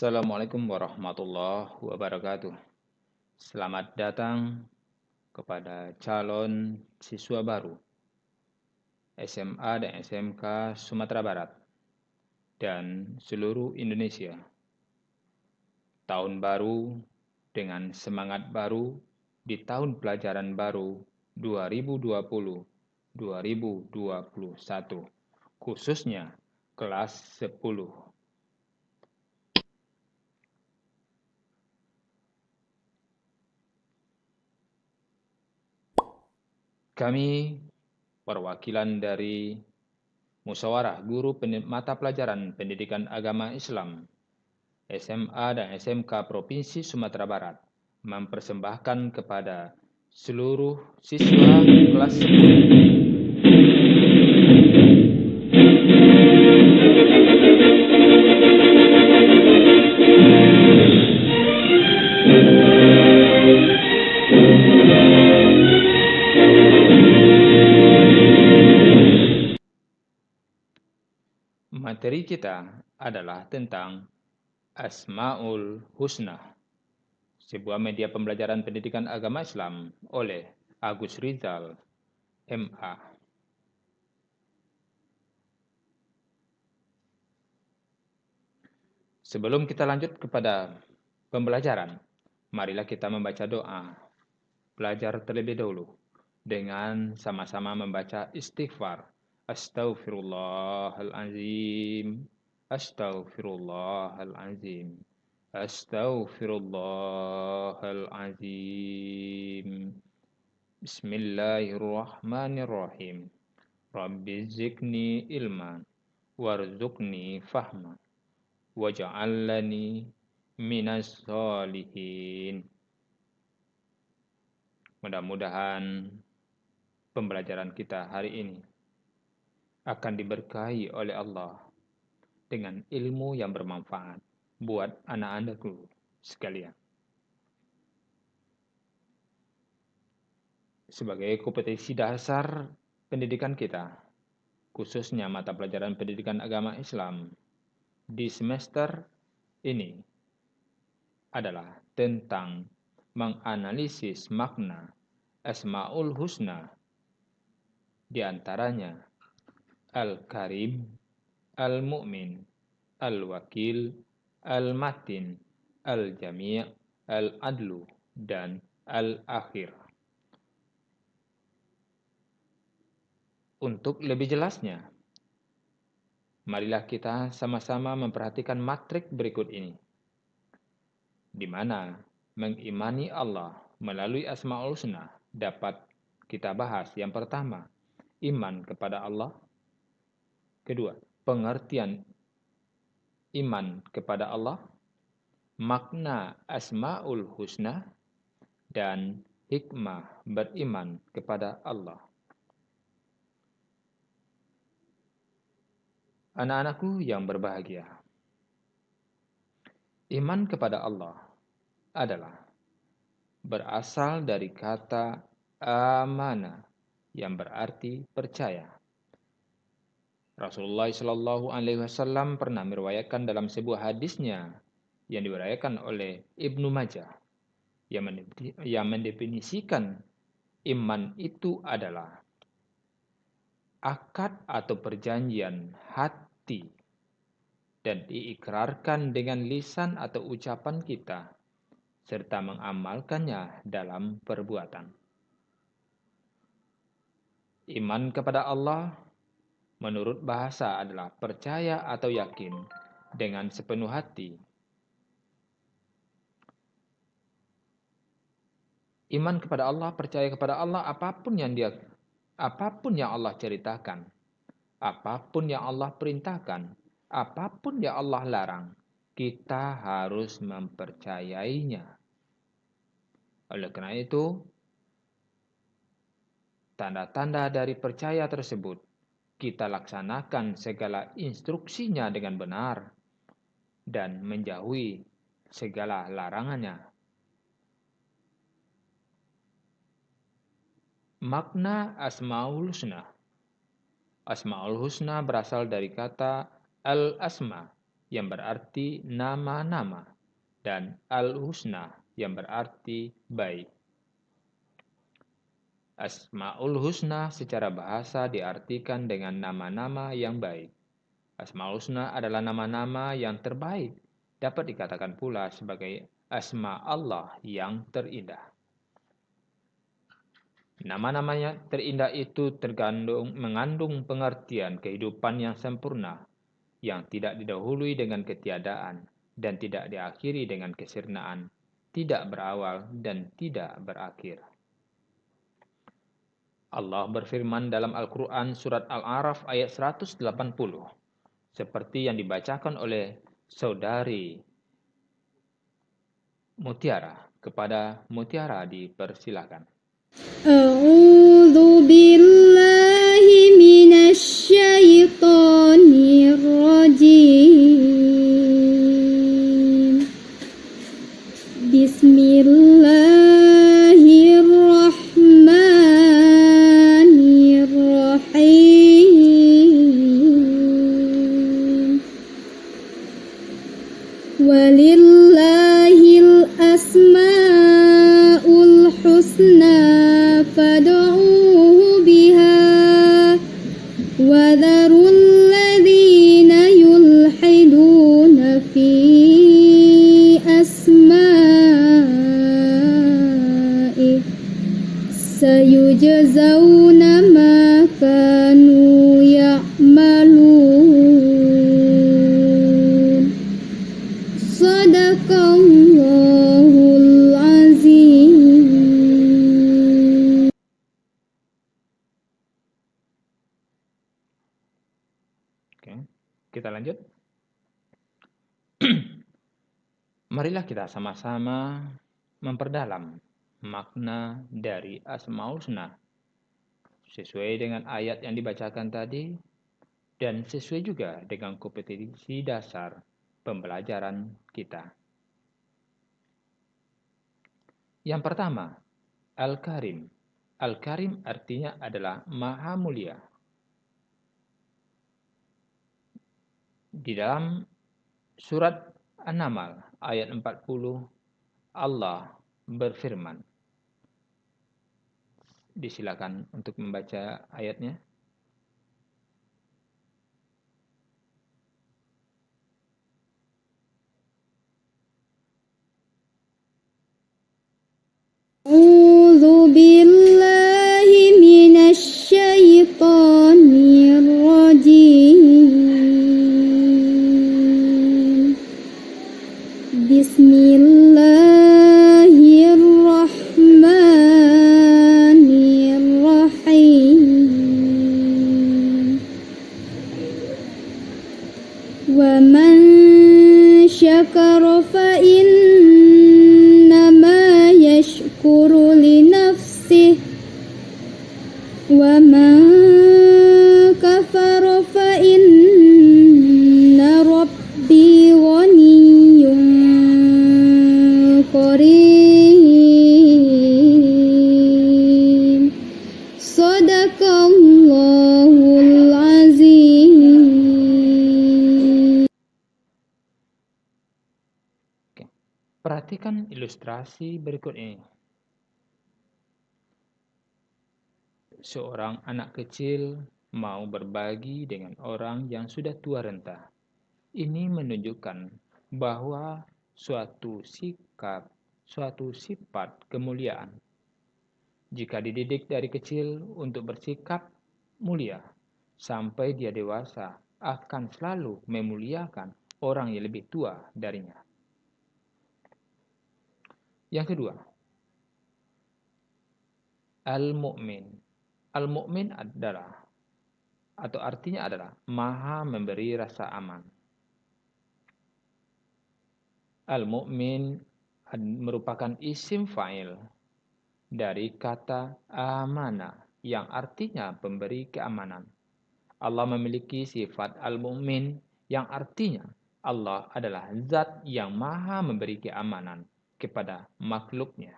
Assalamualaikum warahmatullahi wabarakatuh. Selamat datang kepada calon siswa baru SMA dan SMK Sumatera Barat dan seluruh Indonesia. Tahun baru dengan semangat baru di tahun pelajaran baru 2020-2021, khususnya kelas 10. Kami perwakilan dari Musyawarah Guru Mata Pelajaran Pendidikan Agama Islam SMA dan SMK Provinsi Sumatera Barat mempersembahkan kepada seluruh siswa kelas 10 materi kita adalah tentang Asmaul Husna, sebuah media pembelajaran pendidikan agama Islam oleh Agus Rizal, MA. Sebelum kita lanjut kepada pembelajaran, marilah kita membaca doa. Belajar terlebih dahulu dengan sama-sama membaca istighfar. Astaghfirullahalazim. Astaghfirullahalazim. Astaghfirullahalazim. Bismillahirrahmanirrahim. Rabbi zidni ilman warzuqni fahman waj'alni minas sholihin. Mudah-mudahan pembelajaran kita hari ini akan diberkahi oleh Allah dengan ilmu yang bermanfaat buat anak-anakku sekalian. Sebagai kompetensi dasar pendidikan kita, khususnya mata pelajaran pendidikan agama Islam di semester ini adalah tentang menganalisis makna Asmaul Husna, di antaranya Al-Karim, Al-Mu'min, Al-Wakil, Al-Matin, Al-Jami', Al-Adlu, dan Al-Akhir. Untuk lebih jelasnya, marilah kita sama-sama memperhatikan matrik berikut ini, di mana mengimani Allah melalui Asmaul Husna dapat kita bahas. Yang pertama, iman kepada Allah. Kedua, pengertian iman kepada Allah, makna Asmaul Husna, dan hikmah beriman kepada Allah. Anak-anakku yang berbahagia, iman kepada Allah adalah berasal dari kata amana yang berarti percaya. Rasulullah SAW pernah meriwayatkan dalam sebuah hadisnya yang diriwayatkan oleh Ibnu Majah yang mendefinisikan iman itu adalah akad atau perjanjian hati dan diikrarkan dengan lisan atau ucapan kita serta mengamalkannya dalam perbuatan. Iman kepada Allah menurut bahasa adalah percaya atau yakin dengan sepenuh hati. Iman kepada Allah, percaya kepada Allah, apapun yang Allah ceritakan, apapun yang Allah perintahkan, apapun yang Allah larang, kita harus mempercayainya. Oleh karena itu, tanda-tanda dari percaya tersebut, kita laksanakan segala instruksinya dengan benar dan menjauhi segala larangannya. Makna Asmaul Husna. Asmaul Husna berasal dari kata al-asma yang berarti nama-nama, dan Al-Husna yang berarti baik. Asmaul Husna secara bahasa diartikan dengan nama-nama yang baik. Asmaul Husna adalah nama-nama yang terbaik. Dapat dikatakan pula sebagai asma Allah yang terindah. Nama-namanya terindah itu mengandung pengertian kehidupan yang sempurna, yang tidak didahului dengan ketiadaan, dan tidak diakhiri dengan kesirnaan, tidak berawal dan tidak berakhir. Allah berfirman dalam Al-Quran surat Al-A'raf ayat 180, seperti yang dibacakan oleh saudari Mutiara. Kepada Mutiara dipersilakan. A'udzu billahi minasy syaithanir rajim. Bismillahirrahmanirrahim. Walillahil asmaul husna fad'uuhu biha wa dharul ladzina yulhiduna fi asma'i sayujzauna ma kanu ya'malun. Sadaqallahul azim. Oke, kita lanjut. Marilah kita sama-sama memperdalam makna dari Asmaul Husna sesuai dengan ayat yang dibacakan tadi dan sesuai juga dengan kompetensi dasar pembelajaran kita. Yang pertama, Al-Karim. Al-Karim artinya adalah Maha Mulia. Di dalam surat An-Naml ayat 40, Allah berfirman. Disilakan untuk membaca ayatnya. A'udzu billahi minasy syaithanir rajim. Bismillahirrahmanirrahim. Wa man syakara fa innama yashkuru li nafsihi wa man kafara fa inna rabbi ghaniyyun karim. Sadaqallahul azim. Oke. Perhatikan ilustrasi berikut ini. Seorang anak kecil mau berbagi dengan orang yang sudah tua renta. Ini menunjukkan bahwa suatu sifat kemuliaan. Jika dididik dari kecil untuk bersikap mulia, sampai dia dewasa akan selalu memuliakan orang yang lebih tua darinya. Yang kedua, Al-Mu'min. Al-Mu'min adalah, atau artinya adalah, Maha memberi rasa aman. Al-Mu'min merupakan isim fa'il dari kata amanah yang artinya pemberi keamanan. Allah memiliki sifat Al-Mu'min yang artinya Allah adalah zat yang maha memberi keamanan kepada makhluknya.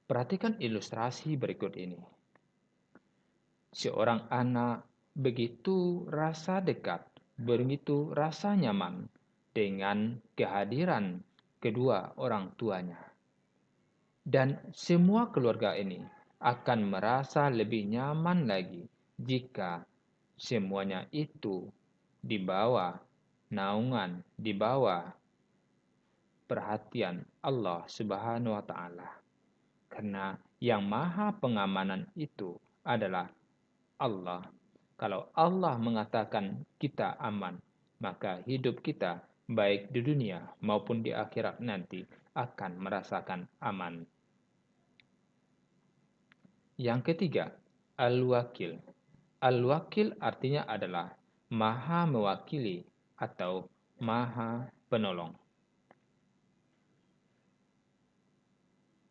Perhatikan ilustrasi berikut ini. Seorang anak begitu rasa dekat begitu rasa nyaman dengan kehadiran kedua orang tuanya. Dan semua keluarga ini akan merasa lebih nyaman lagi jika semuanya itu di bawah naungan, di bawah perhatian Allah Subhanahu wa Ta'ala. Karena yang maha pengamanan itu adalah Allah. Kalau Allah mengatakan kita aman, maka hidup kita baik di dunia maupun di akhirat nanti akan merasakan aman. Yang ketiga, Al-Wakil. Al-Wakil artinya adalah maha mewakili atau maha penolong.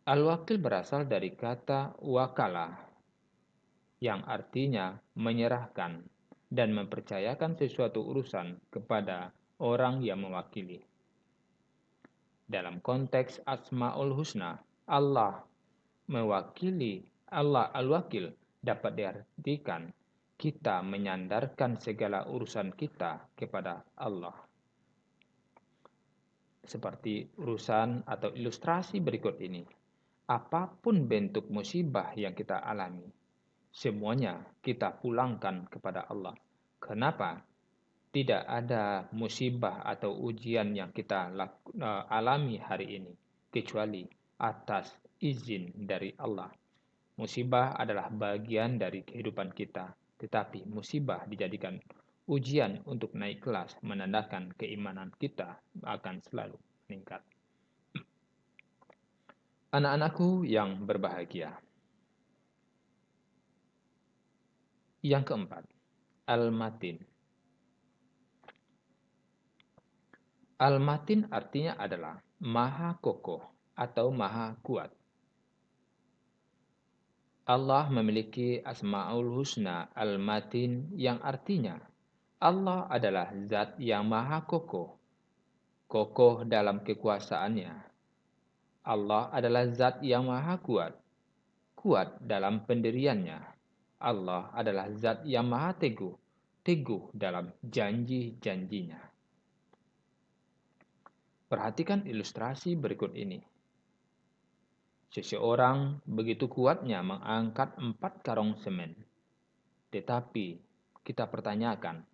Al-Wakil berasal dari kata wakalah, yang artinya menyerahkan dan mempercayakan sesuatu urusan kepada orang yang mewakili. Dalam konteks Asmaul Husna, Allah mewakili, Allah Al-Wakil dapat diartikan kita menyandarkan segala urusan kita kepada Allah. Seperti urusan atau ilustrasi berikut ini. Apapun bentuk musibah yang kita alami, semuanya kita pulangkan kepada Allah. Kenapa? Tidak ada musibah atau ujian yang kita alami hari ini, kecuali atas izin dari Allah. Musibah adalah bagian dari kehidupan kita, tetapi musibah dijadikan ujian untuk naik kelas, menandakan keimanan kita akan selalu meningkat. Anak-anakku yang berbahagia. Yang keempat, Al-Matin. Al-Matin artinya adalah maha kokoh atau maha kuat. Allah memiliki Asmaul Husna Al-Matin yang artinya Allah adalah zat yang maha kokoh, kokoh dalam kekuasaannya. Allah adalah zat yang maha kuat, kuat dalam pendiriannya. Allah adalah zat yang maha teguh, teguh dalam janji-janjinya. Perhatikan ilustrasi berikut ini. Seseorang begitu kuatnya mengangkat 4 karung semen. Tetapi kita pertanyakan,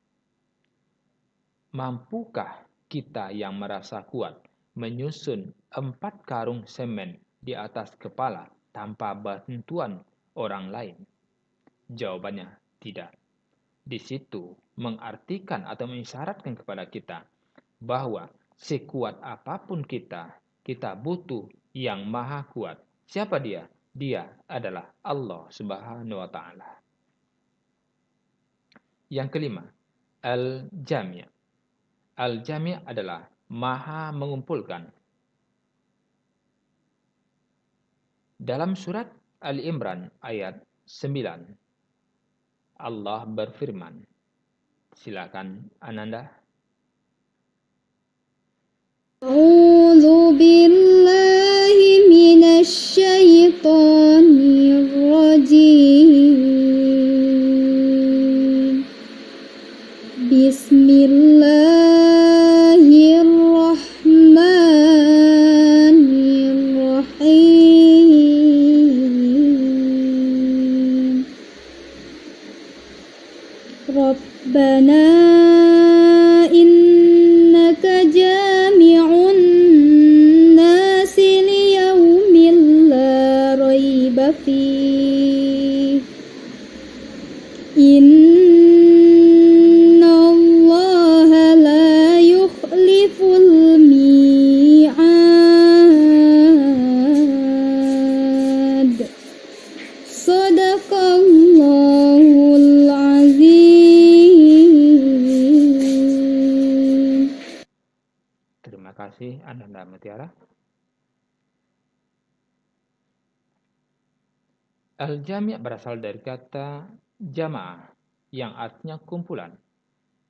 mampukah kita yang merasa kuat menyusun 4 karung semen di atas kepala tanpa bantuan orang lain? Jawabannya tidak. Di situ mengartikan atau mengisyaratkan kepada kita bahwa sekuat apapun kita butuh yang maha kuat. Siapa dia? Dia adalah Allah Subhanahu wa Ta'ala. Yang kelima, Al-Jami'. Al-Jami' adalah maha mengumpulkan. Dalam surat Al-Imran ayat 9, Allah berfirman. Silakan Ananda. A'udzu billahi minasy syaithanir rajim. Bismillahirrahmanirrahim. Rabbana innaka jami'un nasi liyaumin la raiba fih. Innallaha la yukhliful mi'ad. Shadaqallahul azim. Terima kasih Ananda Mutiara. Al-Jami' berasal dari kata jama'ah yang artinya kumpulan,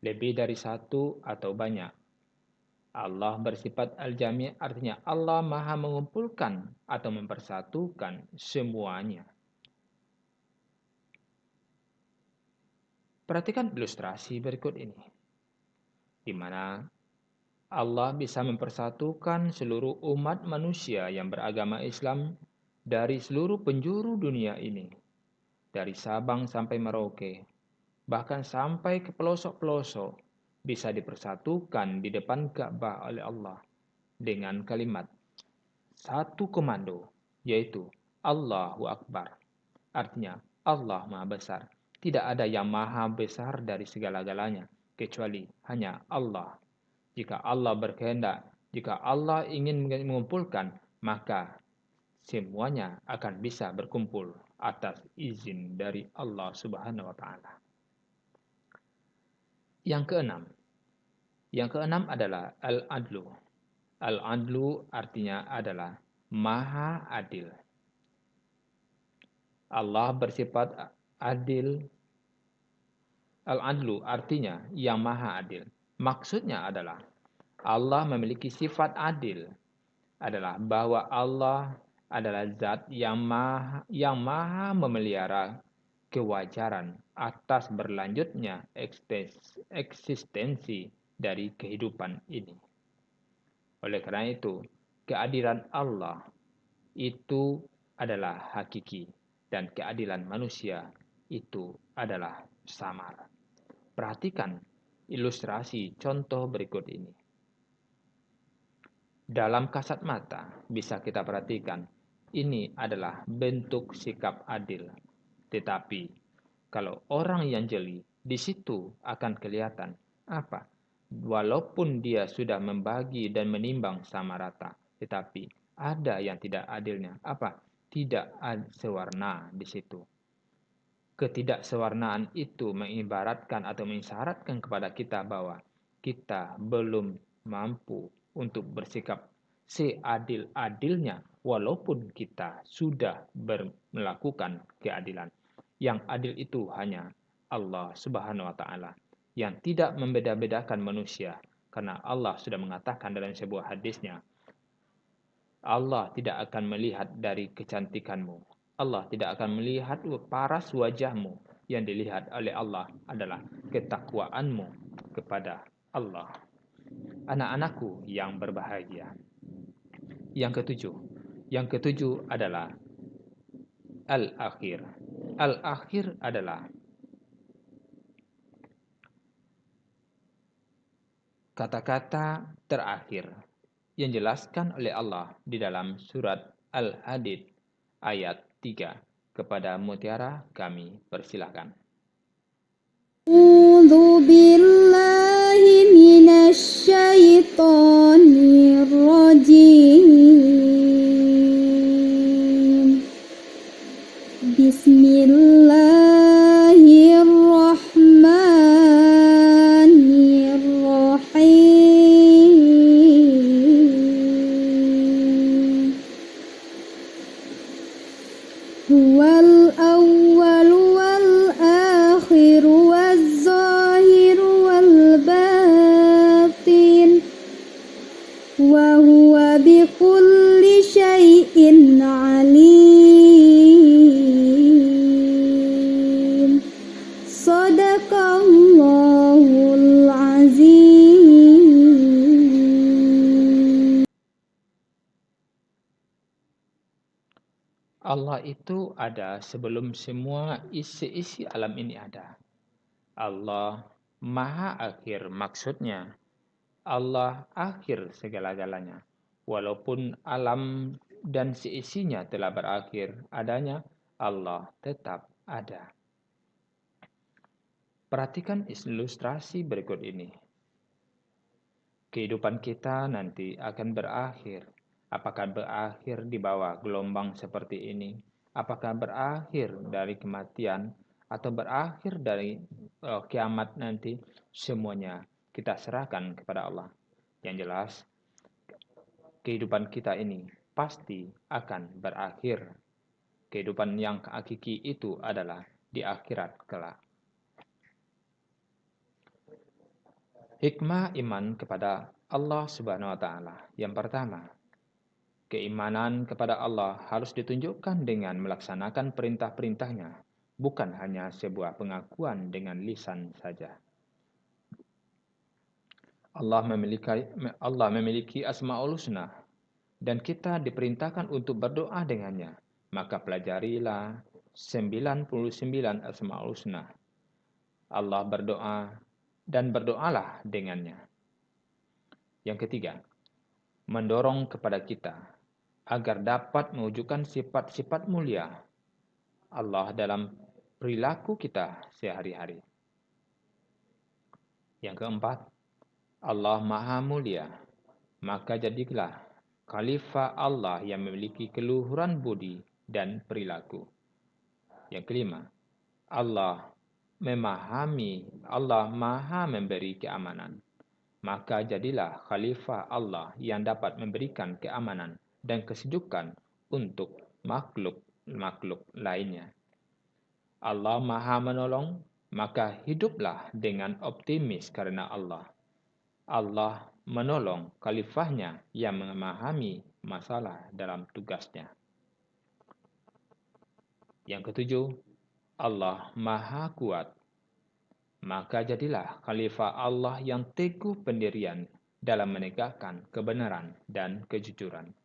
lebih dari satu atau banyak. Allah bersifat Al-Jami' artinya Allah maha mengumpulkan atau mempersatukan semuanya. Perhatikan ilustrasi berikut ini. di mana Allah bisa mempersatukan seluruh umat manusia yang beragama Islam dari seluruh penjuru dunia ini, dari Sabang sampai Merauke, bahkan sampai ke pelosok-pelosok, bisa dipersatukan di depan Ka'bah oleh Allah dengan kalimat satu komando, yaitu Allahu Akbar. Artinya, Allah Maha Besar. Tidak ada yang maha besar dari segala-galanya, kecuali hanya Allah. Jika Allah berkehendak, jika Allah ingin mengumpulkan, maka semuanya akan bisa berkumpul atas izin dari Allah Subhanahu wa taala. Yang keenam adalah al-adlu. Al-adlu artinya adalah maha adil. Allah bersifat adil. Al-adlu artinya yang maha adil. Maksudnya adalah Allah memiliki sifat adil, adalah bahwa Allah adalah zat yang maha memelihara kewajaran atas berlanjutnya eksistensi dari kehidupan ini. Oleh karena itu, keadilan Allah itu adalah hakiki dan keadilan manusia itu adalah samar. Perhatikan ilustrasi contoh berikut ini. Dalam kasat mata bisa kita perhatikan ini adalah bentuk sikap adil. Tetapi kalau orang yang jeli, di situ akan kelihatan apa? Walaupun dia sudah membagi dan menimbang sama rata, tetapi ada yang tidak adilnya. Apa? Tidak sewarna di situ. Ketidaksewarnaan itu mengibaratkan atau mengisyaratkan kepada kita bahwa kita belum mampu untuk bersikap seadil-adilnya walaupun kita sudah melakukan keadilan. Yang adil itu hanya Allah Subhanahu wa taala yang tidak membeda-bedakan manusia, karena Allah sudah mengatakan dalam sebuah hadisnya, Allah tidak akan melihat dari kecantikanmu. Allah tidak akan melihat paras wajahmu. Yang dilihat oleh Allah adalah ketakwaanmu kepada Allah. Anak-anakku yang berbahagia. Yang ketujuh adalah al-akhir. Al-akhir adalah kata-kata terakhir yang dijelaskan oleh Allah di dalam surat Al-Hadid ayat 3. Kepada Mutiara kami persilahkan. A'udzu billahi minasy syaithanir rajim. Bismillahirrahmanirrahim. Huwal awwal wal akhir waz zahir wal batin wa huwa bikulli syai'in alim. Shadaqallahul azim. Allah itu ada sebelum semua isi-isi alam ini ada. Allah Maha Akhir, maksudnya Allah akhir segala-galanya. Walaupun alam dan seisinya telah berakhir adanya, Allah tetap ada. Perhatikan ilustrasi berikut ini. Kehidupan kita nanti akan berakhir. Apakah berakhir di bawah gelombang seperti ini? Apakah berakhir dari kematian? Atau berakhir dari kiamat nanti? Semuanya kita serahkan kepada Allah. Yang jelas, kehidupan kita ini pasti akan berakhir. Kehidupan yang hakiki itu adalah di akhirat kelak. Hikmah iman kepada Allah Subhanahu wa taala. Yang pertama, keimanan kepada Allah harus ditunjukkan dengan melaksanakan perintah-perintahnya, bukan hanya sebuah pengakuan dengan lisan saja. Allah memiliki Asmaul Husna dan kita diperintahkan untuk berdoa dengannya. Maka pelajarilah 99 Asmaul Husna. Allah berdoa dan berdoalah dengannya. Yang ketiga, mendorong kepada kita agar dapat mewujudkan sifat-sifat mulia Allah dalam perilaku kita sehari-hari. Yang keempat, Allah Maha Mulia, maka jadilah khalifah Allah yang memiliki keluhuran budi dan perilaku. Yang kelima, Allah Maha memberi keamanan, maka jadilah khalifah Allah yang dapat memberikan keamanan dan kesejukan untuk makhluk-makhluk lainnya. Allah Maha menolong, maka hiduplah dengan optimis karena Allah menolong khalifahnya yang memahami masalah dalam tugasnya. Yang ketujuh, Allah Maha Kuat, maka jadilah khalifah Allah yang teguh pendirian dalam menegakkan kebenaran dan kejujuran.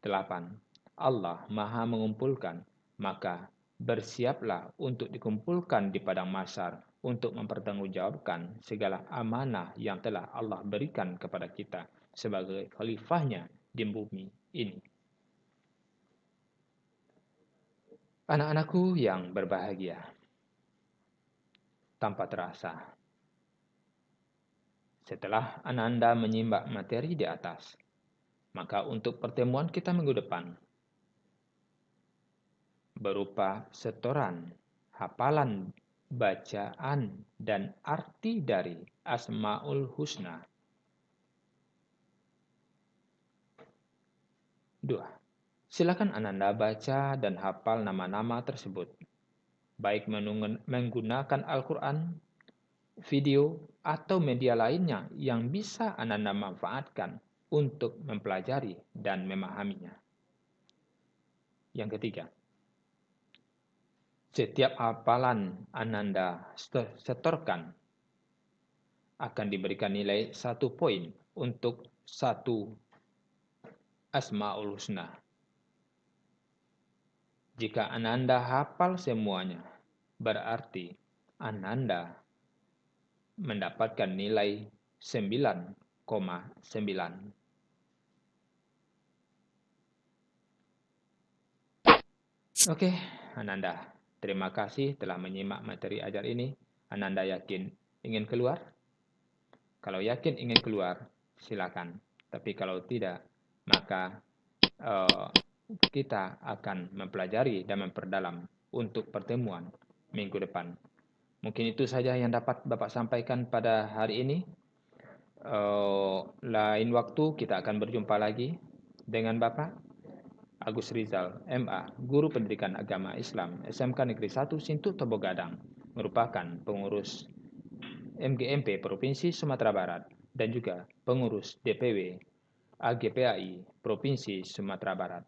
8. Allah Maha mengumpulkan, maka bersiaplah untuk dikumpulkan di padang mahsyar untuk mempertanggungjawabkan segala amanah yang telah Allah berikan kepada kita sebagai khalifahnya di bumi ini. Anak-anakku yang berbahagia, tanpa terasa, setelah Ananda menyimak materi di atas, maka untuk pertemuan kita minggu depan, berupa setoran, hafalan, bacaan, dan arti dari Asmaul Husna. 2. Silakan Ananda baca dan hafal nama-nama tersebut, baik menggunakan Al-Quran, video, atau media lainnya yang bisa Ananda manfaatkan untuk mempelajari dan memahaminya. Yang ketiga, setiap hafalan Ananda setorkan akan diberikan nilai 1 poin untuk 1 Asmaul Husna. Jika Ananda hafal semuanya, berarti Ananda mendapatkan nilai 9,9. Oke, Ananda, terima kasih telah menyimak materi ajar ini. Ananda yakin ingin keluar? Kalau yakin ingin keluar, silakan. Tapi kalau tidak, maka kita akan mempelajari dan memperdalam untuk pertemuan minggu depan. Mungkin itu saja yang dapat Bapak sampaikan pada hari ini. Lain waktu kita akan berjumpa lagi dengan Bapak Agus Rizal, MA, Guru Pendidikan Agama Islam, SMK Negeri 1 Sintu Tobo Gadang, merupakan pengurus MGMP Provinsi Sumatera Barat dan juga pengurus DPW AGPAI Provinsi Sumatera Barat.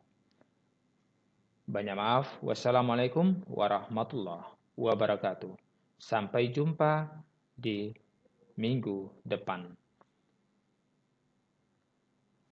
Banyak maaf. Wassalamualaikum warahmatullahi wabarakatuh. Sampai jumpa di minggu depan.